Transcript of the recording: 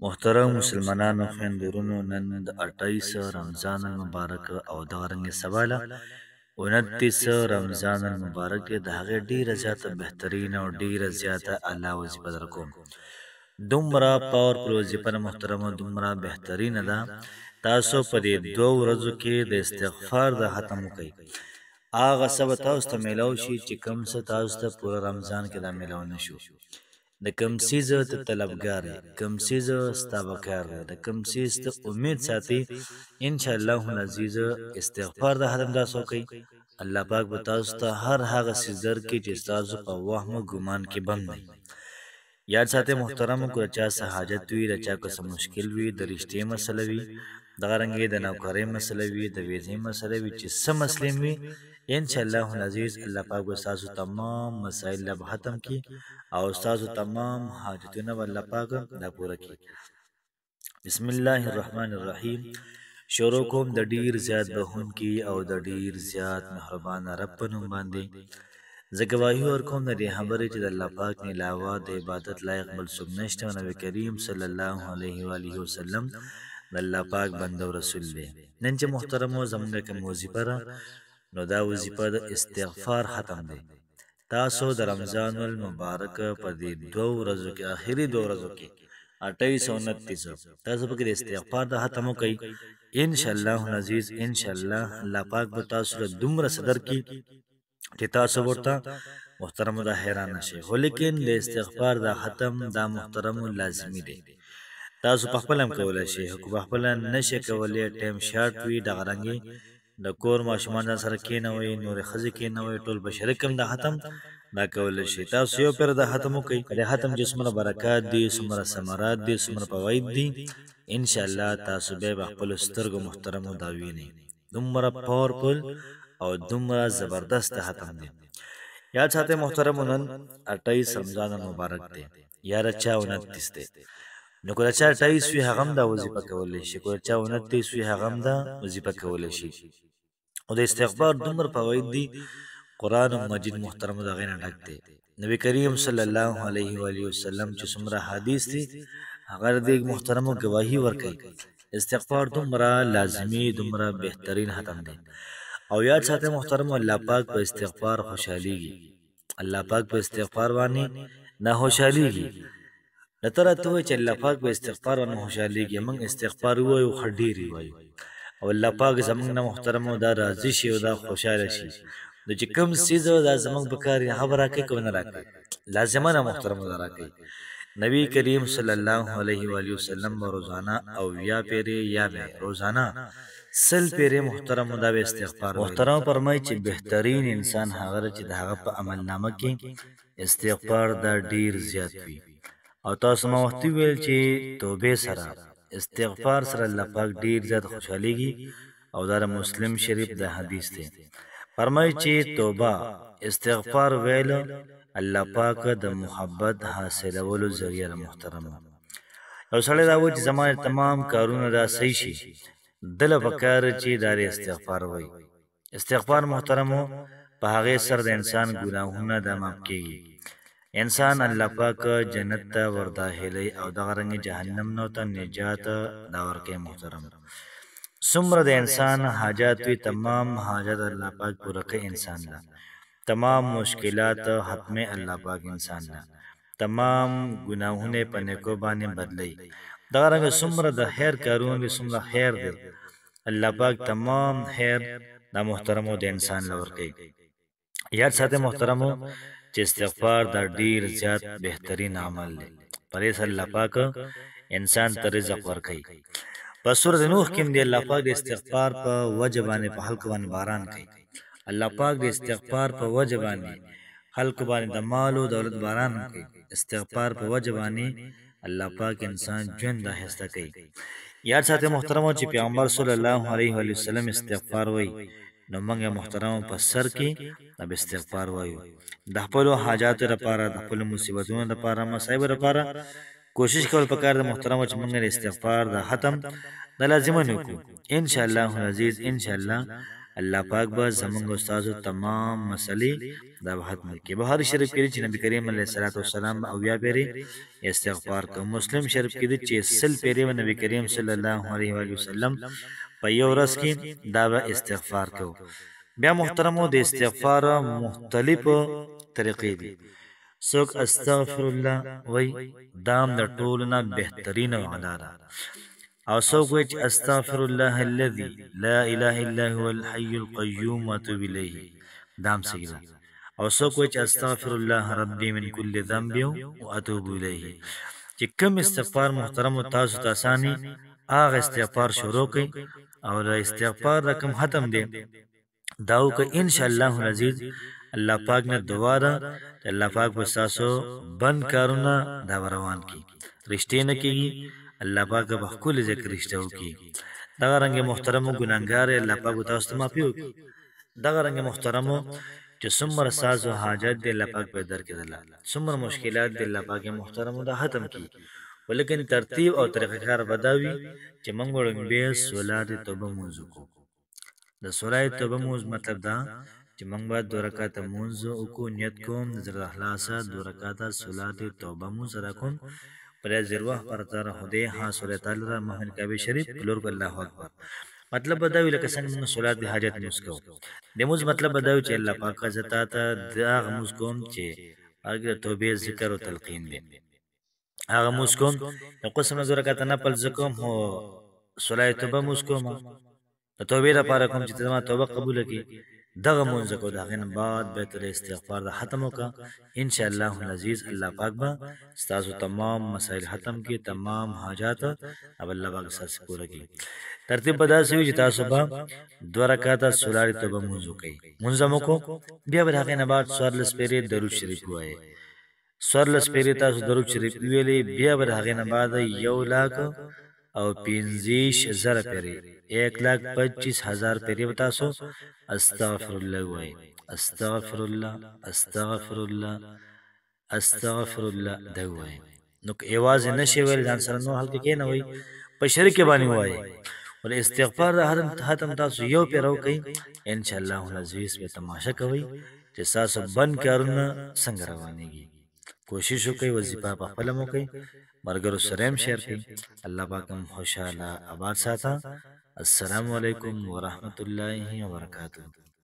محترم مسلمانانو خویندورونو، نن د 28 رمضان المبارک او دغه رنګې سبا له 29 رمضان المبارک د هغې ډېره زیاته بهترینه او ډېره زیاته الله وظیفه در کوم. دومره پاورفل وظیفه نه محترمه، دومره بهترینه ده. تاسو په دې 2 ورځو کې د استغفار د ختم وکئ. هغه څه به تاسو ته میلاو شي چې کوم څه تاسو ته پوره رمضان کې دا میلاو نه شو. د کوم څیز ته طلبګار یې، کوم څیز ستا به کار دی، د کوم څیز ته امید ساتي، انشاءالله العزیز استغفار د ختم داسې وکئ. الله پاک به تاسو ته هر هغه څیز درکړي چې ستاسو په وهم او ګمان کې بند دی. یاد ساتئ محترمو، که چا څه حاجت وي، د چا که څه مشکل وي، د رشتې مسله وي، دغه رنګې د نوکرۍ مسله وي، د ویزې مسله وي، چې څه مسلې وي، انشاءالله العزیز الله پاک به ستاسو تمام مسایل له به ختم کړي او ستاسو تمام حاجتونه به الله پاک دا پوره کړي. بسم الله الرحمن الرحیم. شروع کوم د ډیر زیات بخونکي او د ډیر زیات مهربان رب په نوم باندې. زه ګواهي ورکوم د دې خبرې چې د الله پاک نه علاوه د عبادت لایق بل څوک نشته او نبي کریم صلی الله علیه و آله وسلم د الله پاک بنده او رسول دی. نن چې محترمو زموږ کوم وظیفه ده، نو دا وظیفه د استغفار ختم دی. تاسو د رمضان المبارک په دې 2 ورځو کې، آخري 2 ورځو کې 28 او 29 تاسو پکې د استغفار د ختم وکئ. انشاءالله العزیز انشاءالله الله پاک به تاسو له دومره صدر کې چې تاسو ورته محترم دا حیران نشئ. خو لیکن د استغفار دا ختم دا محترم لازمي دی. تاسو په خپل هم کولی شئ، خو په خپل نشئ کولی، ټایم شارټ وي، دغه رنګې د کور ماشومان ځان سره کېنوئ، نورې ښځې کېنوئ، ټول به شریک هم دا ختم دا کولی شي. تاسو یو پیر دا ختم وکئ. د ختم چې څومره برکات دي، څومره ثمرات دي، څومره فواید دي، انشاءالله تاسو بیا به خپلو سترګو محترمو دا وینئ. دومره پاورفل او دومره زبردست ختم دی. یاد ساتئ محترمو، نن 28 رمضان مبارک دی، یا د چا 29 دی. نو که د چا 28 وي هغه هم دا وظیفه کولی شي، که د چا 29 وي هغه هم دا وظیفه کولی شي. او د استغفار دومره فواید دي، قرآن مجید محترم د هغې نه ډک دی. نبی کریم صلی الله علیه و آله وسلم چې څومره حدیث دي هغه د محترمو ګواهي ورکوي. استغفار دومره لازمي، دومره بهترین ختم دی. او یاد ساتئ محترمو، الله پاک په استغفار خوشحالیږي. الله پاک په استغفار باندې نه خوشحالیږي. د ته راته ووایي چې الله پاک په استغفار باندې خوشحالیږي، موږ استغفار ووایو، ښه ډېر یې وایو، او الله پاک زموږ نه محترمو دا راضي شي او دا خوشحاله شي. نو چې کوم څیز دا زموږ په کار یې هغه به راکوي، که به نه راکوي، لازمه نه محترمو دا راکوي. نبی کریم صلی الله علیه و آله وسلم به روزانه 80 پیرې یا به روزانه 100 پیرې محترمو دا به استغفار وایي. محترم فرمایي چې بهترین انسان هغه دی چې د هغه په عملنامه کې استغفار دا ډیر زیات وي. او تاسو ما وختي ویل چې توبې سره، استغفار سره الله پاک ډیر زیات خوشحالیږي، او دا د مسلم شریف د حدیث دی. فرمایي چې توبه استغفار ویل الله پاک د محبت حاصلولو ذریعه ده. محترمه، یو سړی دا وایي چې زما تمام کارونه دا صحیح شي، دله پکار چې دا استغفار وایي. استغفار محترمو په هغې سره د انسان ګناهونه دا معاف کېږي، انسان الله پاک جنت ته ورداخلوي، او دغه رنګې جهنم نه ورته نجات دا ورکوي. محترم، څومره د انسان حاجات وي، تمام حاجات الله پاک پوره کوي انسان له. تمام مشکلات ختمې الله پاک انسان له، تمام ګناهونه په نیکو باندې بدلوي. دغه رنګه څومره د خیر کارونه دي، څومره خیر دی، الله پاک تمام خیر دا محترمو د انسان له ورکوي. یاد ساتئ محترمو چې استغفار دا ډیر زیات بهترین عمل دی. په دې سره الله پاک انسان ته رزق ورکوي. په سورۃ نوح کې دی الله پاک د استغفار په وجه باندې په خلکو باندې باران کوي. الله پاک د استغفار په وجه باندې خلکو باندې د مال او دولت باران کوي. استغفار په وجه باندې الله پاک انسان ژوند اخیسته کوي. یاد ساتئ محترمو چې پیغمبر صلی الله علیه و سلم استغفار وایي، نو موږ محترمو په سر کې د استغفار وایو. د خپلو حاجاتو لپاره، د خپلو مصیبتونو لپاره، مصایبو لپاره کوشش کول پکار د محترمو چې موږ د استغفار د ختم د لازمه نه وکړو. انشاءالله العزیز انشاءالله الله پاک به زمونږ استادو تمام مسلې دا به ختم کړي. بخاري شریف کې دی چې نبی کریم علیه الصلاۃ والسلام اویا پیرې استغفار کوي. مسلم شریف کې دی چې سل پیرې به نبی کریم صلی الله علیه و وسلم په یو ورځ کې دا به استغفار کوي. بیا محترمو د استغفار مختلف طریقې دي. څوک استغفر الله وای دام د ټولو نه بهترین وعده ده، او څوک وایي چې استغفر الله الذي لا اله الا هو الحي القيوم واتوب الیه دام صحیح ده، او څوک وایي چې استغفر الله ربي من كل ذنب واتوب الیه. چې کوم استغفار محترم تاسو ته اساني هغه استغفار شروع کړئ، او د استغفار رقم ختم دی داو که ان شاء الله العزیز الله پاک نه دعا ده الله پاک په تاسو بند کارونه دا روان کی رښتې نه کیږي. الله پاک به خپل ذکر رښتیا وکي. دغه رنګ محترم ګناګار الله پاک تاسو ته معافي وکي. دغه رنګ محترم چې څومره ساز او حاجت دی الله پاک په در کې دلا، څومره مشکلات دی الله پاک محترم دا ختم کی. ولیکن ترتیب او طریقه کار بداوي چې موږ وړم به صلات توبه موضوع کو. د صلات توبه موضوع مطلب دا چې موږ باید 2 رکعات موضوع کو نیت کوم نظر اخلاص 2 رکعات صلات توبه موضوع را کوم پر ذروه پر تر خدای ها سورۃ تعالی را محمد کعبه شریف کلور الله اکبر. مطلب بداوی لکه څنګه موږ صلات د حاجت مسکو د موږ مطلب بداوی چې الله پاک عزت ته دا موږ کوم چې اگر توبه ذکر او تلقین دي هغه موږ کوم د قسم نظر کته نه پل زکم هو صلات توبه موږ کوم ته توبه لپاره کوم چې تمه توبه قبول کړي دغه مونږ کو دغه نه بعد به تر استغفار د ختم وکا ان شاء الله العزیز. الله پاک با استاسو تمام مسائل ختم کی، تمام حاجات اب الله پاک سره پوره کی. ترتیب بدا سوي چې تاسو به 2 رکعات صلات توبه موضوع کوي منظم کو. بیا به هغه نه بعد سوال لسپری درود شریف وایي. سوال لسپری تاسو درود شریف ویلې بیا به هغه نه بعد 1 لاکھ او 25,000 پیری 1,25,000 پیری تاسو استغفر الله وای. استغفر الله استغفر الله استغفر الله دا وای. نو که आवाज نشي ویل ځان سره نو هلته کې نه وای په شریک باندې وای. ول استغفار ختم تاسو یو پیرو کوي ان شاء الله العزیز به تماشا کوي چې تاسو بند کارونه څنګه روانيږي. کوشش وکړئ وظیفه په خپل مو کوي مرګرو سره هم شیر کړئ. الله پاک هم خوشاله آباد ساته. السلام علیکم ورحمت الله وبرکاته.